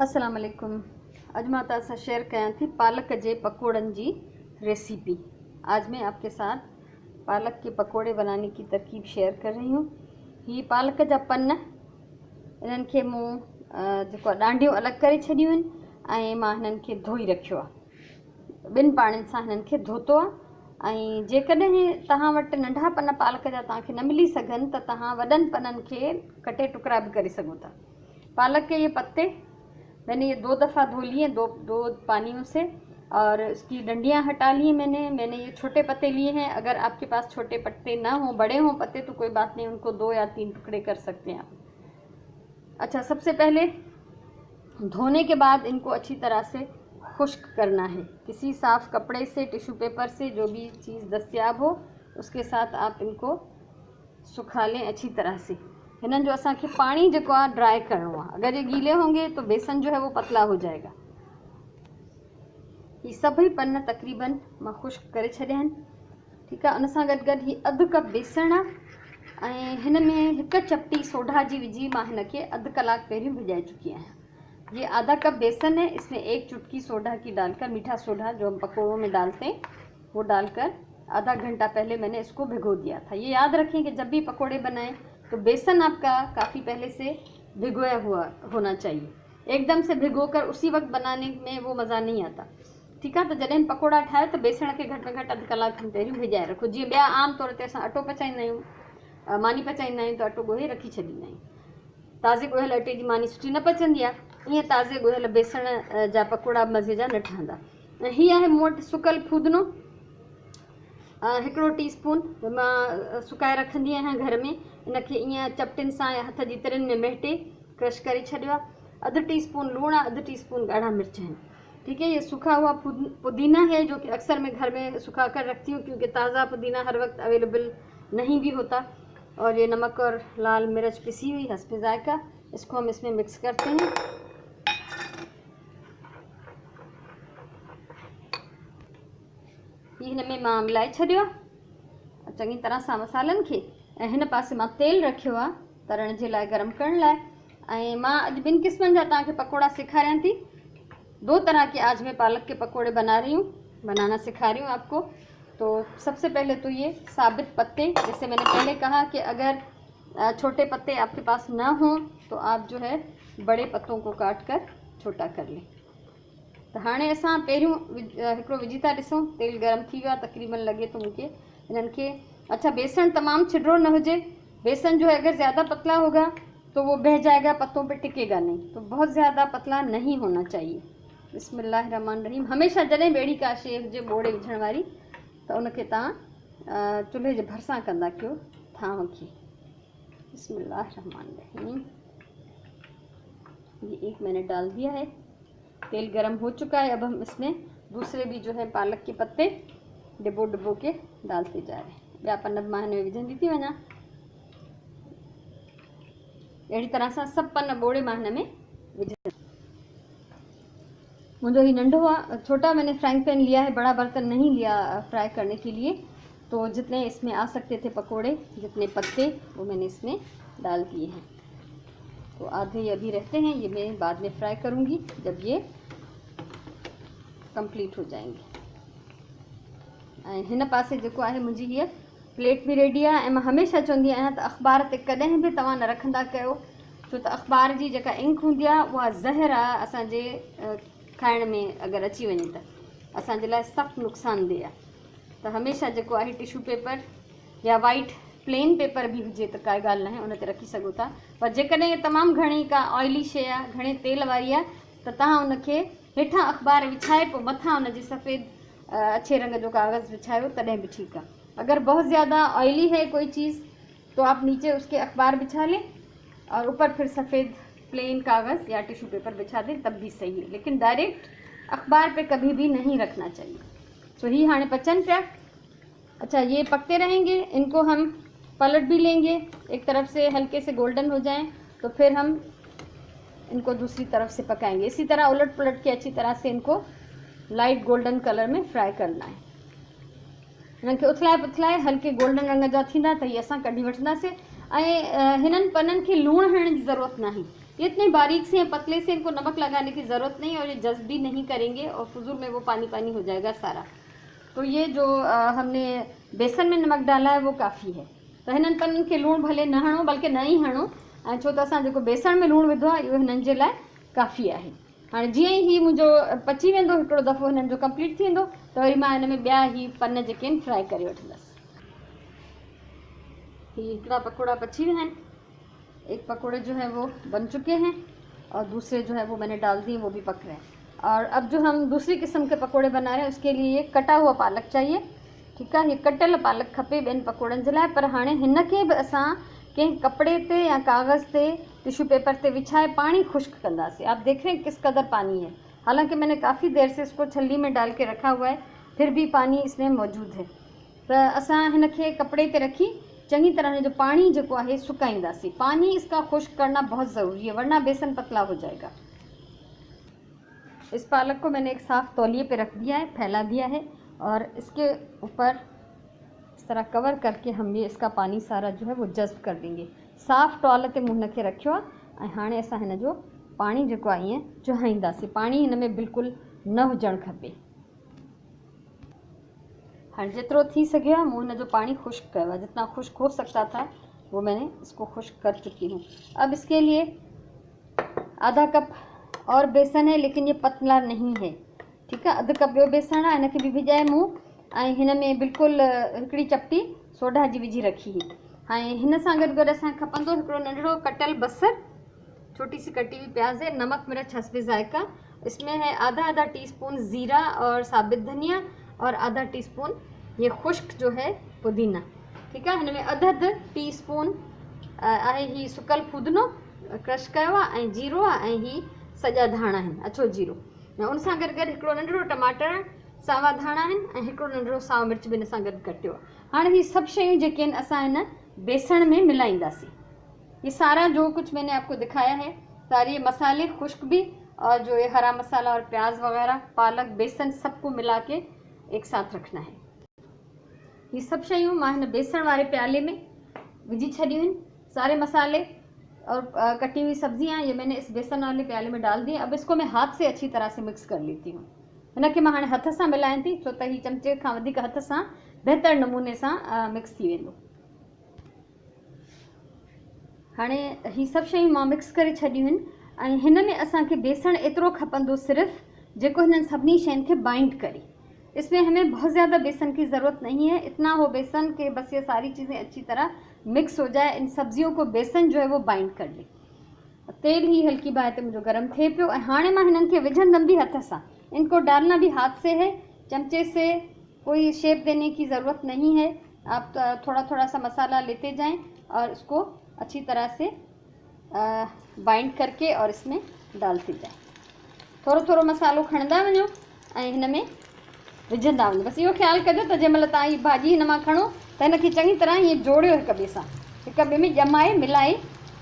अस्सलाम वालेकुम। अज मां तव्हां सां शेयर कयां थी पालक जे पकोड़न जी रेसिपी। आज मैं आपके साथ पालक के पकोड़े बनाने की तरकीब शेयर कर रही हूँ। ये पालक जा पन इन्हनि खे मूं जेको डांडियूं अलॻि करे छॾियूं आहिनि ऐं मां हिननि खे धोई रखियो आहे। ॿिनि पाणियुनि सां हिननि खे धोतो आहे। ऐं जेकॾहिं तव्हां वटि नंढा पन पालक जा तव्हांखे न मिली सघनि त तव्हां वॾनि पननि खे कटे टुकड़ा भी करे सघो था। पालक के ये पत्ते मैंने ये 2 दफ़ा धो लिए, दो पानियों से, और इसकी डंडियां हटा ली मैंने ये छोटे पत्ते लिए हैं। अगर आपके पास छोटे पत्ते ना हो, बड़े हों पत्ते तो कोई बात नहीं, उनको 2 या 3 टुकड़े कर सकते हैं आप। अच्छा, सबसे पहले धोने के बाद इनको अच्छी तरह से खुश्क करना है। किसी साफ़ कपड़े से, टिश्यू पेपर से, जो भी चीज़ दस्तियाब हो उसके साथ आप इनको सुखा लें अच्छी तरह से। हिनन जो असांखे पानी जो ड्राई करणो आहे। अगर ये गीले होंगे तो बेसन जो है वो पतला हो जाएगा। ये सभी पन तकरीबन मां खुश्क करे छॾिया आहिनि। ठीक है। उन सां गॾु गॾु ही अधु कप बेसण ऐं हिन में 1 चपटी सोडा जी विझी मां हिन खे अधु कलाक पहिरियों भिजाए चुकी आहियां। ये आधा कप बेसन है, इसमें 1 चुटकी सोडा की डालकर, मीठा सोडा जो हम पकौड़ों में डालते हैं वो डालकर आधा घंटा पहले मैंने इसको भिगो दिया था। ये याद रखें कि जब भी पकौड़े बनाएं तो बेसन आपका काफ़ी पहले से भिगोया हुआ होना चाहिए। एकदम से भिगोकर उसी वक्त बनाने में वो मज़ा नहीं आता। ठीक है। तो जॾहिं पकोड़ा ठाहे तो बेसण के घट में घट अधु कलाक खनि पहिरियों भिजाए रखो। जीअं ॿिया आम तौर ते असां अटो पचाईंदा आहियूं, मानी पचाईंदा आहियूं, तो अटो ॻोहे रखी छॾींदा आहियूं। ताज़े ॻोहियल अटे जी मानी सुठी न पचंदी आहे। ईअं ताज़े ॻोहियल बेसण जा पकोड़ा मज़े जा न ठहंदा। हीअ आहे मूं वटि सुकल फूदनो, 1 टीस्पून मां सुकाए रखंदी आहियां घर में। इनखे ईअं चपटिन सां या हथ जी तिरिन में मेटे क्रश करे छॾियो आहे। 1/2 टीस्पून लूण, 1/2 टीस्पून गाढ़ा मिर्च हैं। ठीक है। ये सूखा हुआ पुदीना है जो कि अक्सर मैं घर में सुखा कर रखती हूँ, क्योंकि ताज़ा पुदीना हर वक्त अवेलेबल नहीं भी होता। और ये नमक और लाल मिर्च पिसी हुई हस्बे जायका, इसको हम इसमें मिक्स करते हैं। ये हिन में मां मिलाए छॾियो आहे चङी तरह सां मसालनि खे। ऐं हिन पासे मां तेल रखियो आहे तरण जे लाइ, गरम करण लाइ। ऐं मां अॼु 2 क़िस्मनि जा तव्हांखे पकोड़ा सिखारियां थी। 2 तरह के आज मैं पालक के पकोड़े बनाना सिखा रही हूँ आपको। तो सबसे पहले तो ये साबित पत्ते, जैसे मैंने पहले कहा कि अगर छोटे पत्ते आपके पास ना हों तो आप जो है बड़े पत्तों को काट कर छोटा कर लें। तो हाणे असां पहिरियों हिकिड़ो विझी था ॾिसूं। तेल गरम थी वियो आहे तक़रीबन, लगे तो मूंखे इन्हनि खे। अच्छा, बेसन तमाम छिडरो न हो। बेसन जो है अगर ज़्यादा पतला होगा तो वो बह जाएगा, पत्तों पे टिकेगा नहीं। तो बहुत ज़्यादा पतला नहीं होना चाहिए। बिस्मिल्लाहिर्रहमानिर्रहीम। हमेशा जॾहिं बेड़ी का शइ हुजे बोड़े विझण वारी तो उनखे तव्हां चुल्हे जे भरिसां कंदा कयो थांव खे। बिस्मिल्लाहिर्रहमानिर्रहीम। ये 1 मैंने डाल दिया है। तेल गरम हो चुका है। अब हम इसमें दूसरे भी जो है पालक के पत्ते डिबो के डालते जा रहे हैं। ॿिया पन मां हिन में विझंदी थी वञा। अहिड़ी तरह सां सभु पन बोड़े मां हिन में विझंदी। मुझे ही नंढो छोटा मैंने फ्राइंग पैन लिया है, बड़ा बर्तन नहीं लिया फ्राई करने के लिए। तो जितने इसमें आ सकते थे पकोड़े, जितने पत्ते, वो मैंने इसमें डाल दिए हैं। तो आधे ये अभी रहते हैं, ये मैं बाद में फ्राई करूँगी जब ये कंप्लीट हो जाएंगे। हिन पासे जेको आहे मुंहिंजी हीअ प्लेट भी रेडी आहे। ऐं मां हमेशह चवंदी आहियां त अख़बार ते कॾहिं बि तव्हां न रखंदा कयो, छो त अख़बार जी जेका इंक हूंदी आहे उहा ज़हर आहे। असांजे खाइण में अगरि अची वञे त असांजे लाइ सख़्तु नुक़सानदेह आहे। त हमेशह जेको आहे टिश्यू पेपर या वाइट प्लेन पेपर भी हुजे त काई ॻाल्हि न आहे, उन ते रखी सघो था। पर जेकॾहिं तमामु घणी का ऑयली शइ आहे, घणे तेल वारी आहे, त तव्हां उनखे हेठां अख़बार विछाए पोइ मथां उनजे सफ़ेद अच्छे रंग जो कागज़ बिछायो तॾहिं भी ठीक है। अगर बहुत ज़्यादा ऑयली है कोई चीज़ तो आप नीचे उसके अखबार बिछा लें और ऊपर फिर सफ़ेद प्लेन कागज़ या टिश्यू पेपर बिछा दें, तब भी सही है। लेकिन डायरेक्ट अखबार पे कभी भी नहीं रखना चाहिए। तो ही हाणे पचन पिया। अच्छा, ये पकते रहेंगे, इनको हम पलट भी लेंगे। एक तरफ से हल्के से गोल्डन हो जाएं तो फिर हम इनको दूसरी तरफ से पकाएंगे। इसी तरह उलट पुलट के अच्छी तरह से इनको लाइट गोल्डन कलर में फ्राई करना है। इनके उथलाए पुथलाए हल्के गोल्डन रंग जा थींदा त ये असां कढी वठंदासीं। ऐं हिननि पननि खे लूण हणण जी ज़रूरत नाही। ये इतने बारीक से हैं, पतले से, इनको नमक लगाने की ज़रूरत नहीं और ये जज्ब भी नहीं करेंगे और फजूल में वो पानी पानी हो जाएगा सारा। तो ये जो हमने बेसन में नमक डाला है वो काफ़ी है। तो हिननि पननि खे लूणु भले न हणो, बल्कि न ई हणो, ऐं छो त असां जेको बेसण में लूणु विधो आहे इहो हिननि जे लाइ काफ़ी आहे। हाणे जीअं ई मुंहिंजो पची वेंदो, हिकिड़ो दफ़ो हिननि जो कंप्लीट थी वेंदो, त वरी मां हिन में ॿिया ई पन जेके आहिनि फ्राई करे वठंदसि। ये हिकिड़ा पकौड़ा पची हुए हैं, एक पकोड़े जो है वो बन चुके हैं और दूसरे जो है वो मैंने डाल दिए, वो भी पक रहे हैं। और अब जो हम दूसरी किस्म के पकोड़े बना रहे हैं उसके लिए ये कटा हुआ पालक चाहिए, ठीक है। ये कटियल पालक खपे ॿियनि पकोड़नि जे लाइ, पर हाणे हिन खे बि असां कंहिं कपिड़े ते या कागज़ ते टिश्यू पेपर ते विछाए पानी खुश्क कंदासीं। आप देख रहे हैं किस कदर पानी है, हालांकि मैंने काफ़ी देर से इसको छल्ली में डाल के रखा हुआ है, फिर भी पानी इसमें मौजूद है। तो असां हिन खे कपिड़े ते रखी चंगी तरह जो पानी जो है सुकाईंदासीं। पानी इसका खुश्क करना बहुत ज़रूरी है, वरना बेसन पतला हो जाएगा। इस पालक को मैंने एक साफ़ तौलिए पे रख दिया है, फैला दिया है, और इसके ऊपर इस तरह कवर करके हम ये इसका पानी सारा जो है वो जज्ब कर देंगे। साफ़ टॉल ते मुंहुं हिन खे रखियो आहे ऐं हाणे असां हिन जो पानी जेको आहे ईअं चुहाईंदासीं। पानी हिन में बिल्कुलु न हुजणु खपे। हाणे जेतिरो थी सके मूं हिन जो पानी खुश्क कयो आहे, जितना खुश्क हो सकता था वो मैंने इसको खुश्क कर चुकी हूँ। अब इसके लिए आधा कप और बेसन है, लेकिन ये पतला नहीं है, ठीक है। अधु कप ॿियो बेसण आहे, हिनखे बि भिजाए मूं, ऐं हिन में बिल्कुलु हिकिड़ी चपटी सोडा जी विझी रखी हुई। ऐं हिन सां गॾु गॾु असांखे खपंदो हिकिड़ो नंढड़ो कटियल बसर, छोटी सी कटी हुई प्याज है, नमक मिर्च हस्बे ज़ायका। इसमें है आधा टीस्पून ज़ीरा और साबित धनिया और आधा टीस्पून ये खुश्क जो है पुदीना, ठीक है। हिन में अधु टीस्पून आहे ही सुकल फूदनो क्रश कयो आहे, ऐं जीरो आहे, ऐं ही सॼा धाणा आहिनि, अछो जीरो। उन सां गॾु गॾु हिकिड़ो नंढड़ो टमाटर, सावा धाणा आहिनि, ऐं हिकिड़ो नंढड़ो साओ मिर्च बि हिन सां गॾु कटियो आहे। हाणे ही सभु शयूं जेके आहिनि असां हिन बेसण में मिलाईंदासीं। ये सारा जो कुछ मैंने आपको दिखाया है, सारे मसाले खुश्क भी, और जो ये हरा मसाला और प्याज वगैरह, पालक, बेसन, सबको मिला के एक साथ रखना है। ये सब शयूं मां हिन बेसण वारे प्याले में विझी छॾियूं आहिनि। सारे मसाले और कटी हुई सब्जियां ये मैंने इस बेसन वाले प्याले में डाल दी। अब इसको मैं हाथ से अच्छी तरह से मिक्स कर लेती हूँ। हिनखे मां हाणे हथ सां मिलायां थी, छो त ही चमचे खां वधीक हथ सां बहितर नमूने सां मिक्स थी वेंदो। हाणे ही सभु शयूं मां मिक्स करे छॾियूं आहिनि, ऐं हिन में असांखे बेसण एतिरो खपंदो सिर्फ़ जेको हिननि सभिनी शयुनि खे बाइंड करे। इसमें हमें बहुत ज़्यादा बेसन की ज़रूरत नहीं है, इतना हो बेसन के बस ये सारी चीज़ें अच्छी तरह मिक्स हो जाए, इन सब्जियों को बेसन जो है वो बाइंड कर ले। तेल ही हल्की बात है मुझे गर्म थे पियो, ऐं हाणे मां हिननि खे विझंदमि भी हथ सां। इनको डालना भी हाथ से है, चमचे से कोई शेप देने की ज़रूरत नहीं है। आप थोड़ा थोड़ा सा मसाला लेते जाएं और इसको अच्छी तरह से बाइंड करके और इसमें डालते जाएं। थोड़ो थोड़ो मसालो खणंदा वञो ऐं हिन में विझंदा वञो। बसि इहो ख़्यालु कजो त जंहिं महिल तव्हां हीअ भाॼी हिन मां खणो त हिनखे चङी तरह हीअं जोड़ियो हिक ॿिए सां, हिक ॿिए में ॼमाए मिलाए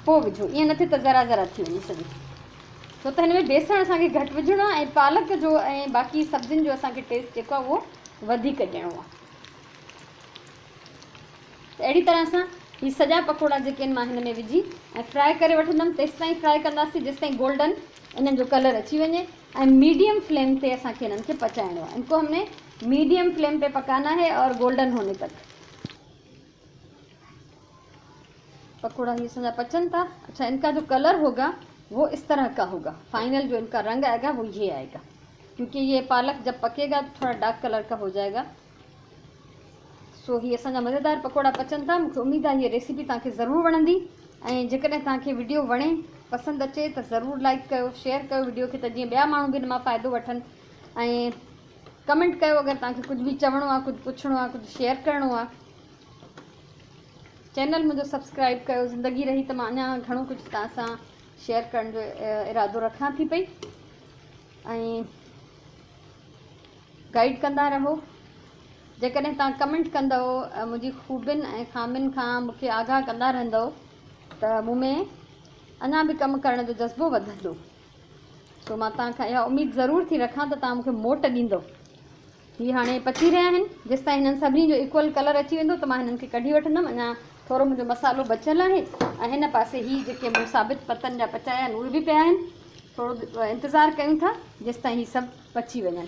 पोइ विझो। ईअं न थिए त ज़रा ज़रा थी वञे सॼी, छो त हिन में बेसण असांखे घटि विझणो आहे ऐं पालक जो ऐं बाक़ी सब्जियुनि जो असांखे टेस्ट जेको आहे उहो वधीक ॾियणो आहे। त अहिड़ी तरह सां ही सॼा पकोड़ा जेके आहिनि मां हिन में विझी ऐं फ्राई करे वठंदमि। तेसि ताईं फ्राई कंदासीं जेसि ताईं गोल्डन इन्हनि जो कलर अची वञे, ऐं मीडियम फ्लेम पे असांखे इन्हनि खे पचाइणो आहे। इनको हमने मीडियम फ्लेम पे पकाना है और गोल्डन होने तक। पकोड़ा ये सजा पचन था। अच्छा, इनका जो कलर होगा वो इस तरह का होगा, फाइनल जो इनका रंग आएगा वो ये आएगा, क्योंकि ये पालक जब पकेगा तो थोड़ा डार्क कलर का हो जाएगा। सो ही असांजा मज़ेदार पकोड़ा पचन था। मूंखे उम्मीद आहे ये रेसिपी तव्हांखे ज़रूरु वणंदी, ऐं जेकॾहिं तव्हांखे वीडियो वणे पसंदि अचे त ज़रूरु लाइक कयो, शेयर कयो वीडियो खे, त जीअं ॿिया माण्हू बि हिन मां फ़ाइदो वठनि। ऐं कमेंट कयो अगरि तव्हांखे कुझु बि चवणो आहे, कुझु पुछणो आहे, कुझु शेयर करिणो आहे। चैनल मुंहिंजो सब्सक्राइब कयो। ज़िंदगी रही त मां अञा घणो कुझु तव्हां सां शेयर करण जो इरादो रखां थी पई, ऐं गाइड कंदा रहो। जेकॾहिं तव्हां कमेंट कंदव मुंहिंजी ख़ूबियुनि ऐं ख़ामियुनि खां मूंखे आगाह कंदा रहंदव त मूं में अञा बि कमु करण जो जज़्बो वधंदो। सो मां तव्हांखां इहा उमेदु ज़रूरु थी रखां त तव्हां मूंखे मोट ॾींदव। हीअ हाणे पची रहिया आहिनि, जेसिताईं हिननि सभिनी जो इक्वल कलर अची वेंदो त मां हिननि खे कढी वठंदमि। अञा थोरो मुंहिंजो मसालो बचियलु आहे ऐं हिन पासे ही जेके मूं साबित पतनि जा पचाया आहिनि उहे बि पिया आहिनि। थोरो इंतज़ारु कयूं था जेसि ताईं हीअ सभु पची वञनि।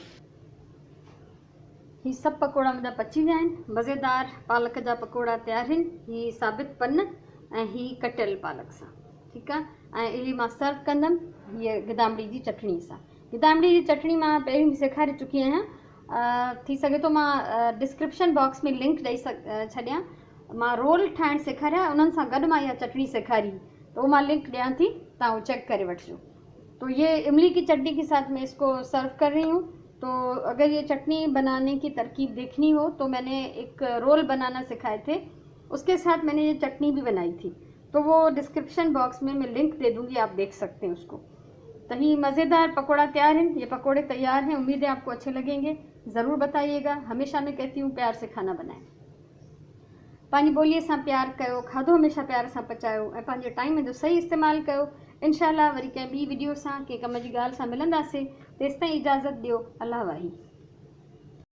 हीअ सभु पकोड़ा मुंहिंजा पची विया आहिनि। मज़ेदार पालक जा पकोड़ा तयारु आहिनि। हीअ साबित पन ऐं हीअ कटियल पालक सां, ठीकु आहे। ऐं इहे मां सर्व कंदमि हीअ गिदामिड़ी जी चटणी सां। गिदामिड़ी जी चटणी मां पहिरीं बि सेखारे चुकी आहियां। थी सघे थो मां डिस्क्रिप्शन बॉक्स में लिंक ॾेई छॾियां। मां रोल ठाहिणु सेखारिया, उन्हनि सां गॾु मां इहा चटणी सेखारी, तो उहो मां लिंक ॾियां थी, तव्हां उहो चेक करे वठिजो। तो ये इमली की चटनी के साथ मैं इसको सर्व कर रही हूँ। तो अगर ये चटनी बनाने की तरकीब देखनी हो तो मैंने एक रोल बनाना सिखाए थे, उसके साथ मैंने ये चटनी भी बनाई थी, तो वो डिस्क्रिप्शन बॉक्स में मैं लिंक दे दूँगी, आप देख सकते हैं उसको। तो ये मज़ेदार पकोड़ा तैयार हैं। ये पकोड़े तैयार हैं, उम्मीद है आपको अच्छे लगेंगे। ज़रूर बताइएगा। हमेशा मैं कहती हूँ प्यार से खाना बनाएं। पंहिंजी ॿोलीअ सां प्यार कयो, खाधो हमेशा प्यार सां पचायो ऐं पंहिंजे टाइम जो सही इस्तेमालु कयो। इंशाअल्लाह वरी कंहिं ॿी वीडियो सां कंहिं कम जी ॻाल्हि सां मिलंदासीं। तेसिताईं इजाज़त ॾियो। अल्लाह वाही।